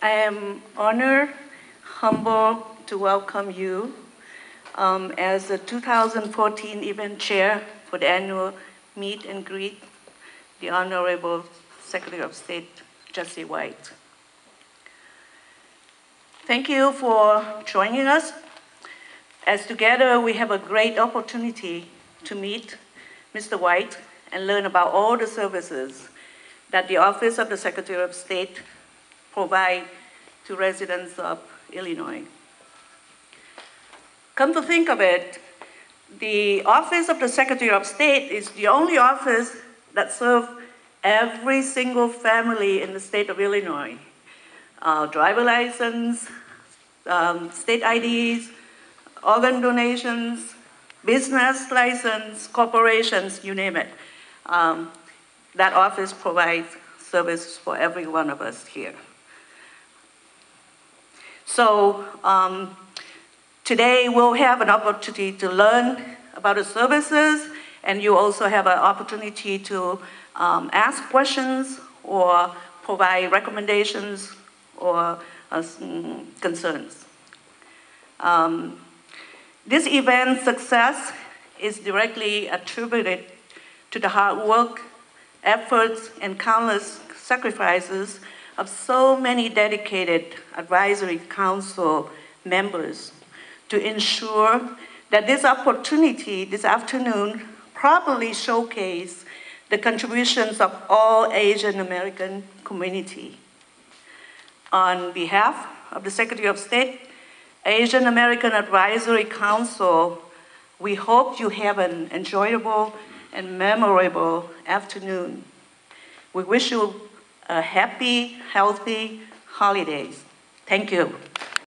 I am honored, humbled to welcome you as the 2014 event chair for the annual meet and greet the Honorable Secretary of State, Jesse White. Thank you for joining us, as together we have a great opportunity to meet Mr. White and learn about all the services that the Office of the Secretary of State provide to residents of Illinois. Come to think of it, the Office of the Secretary of State is the only office that serves every single family in the state of Illinois. Driver license, state IDs, organ donations, business license, corporations, you name it. That office provides service for every one of us here. So today we'll have an opportunity to learn about the services, and you also have an opportunity to ask questions or provide recommendations or concerns. This event's success is directly attributed to the hard work, efforts, and countless sacrifices of so many dedicated advisory council members to ensure that this opportunity this afternoon properly showcase the contributions of all Asian American community. On behalf of the Secretary of State, Asian American Advisory Council, we hope you have an enjoyable and memorable afternoon. We wish you a happy, healthy holidays. Thank you.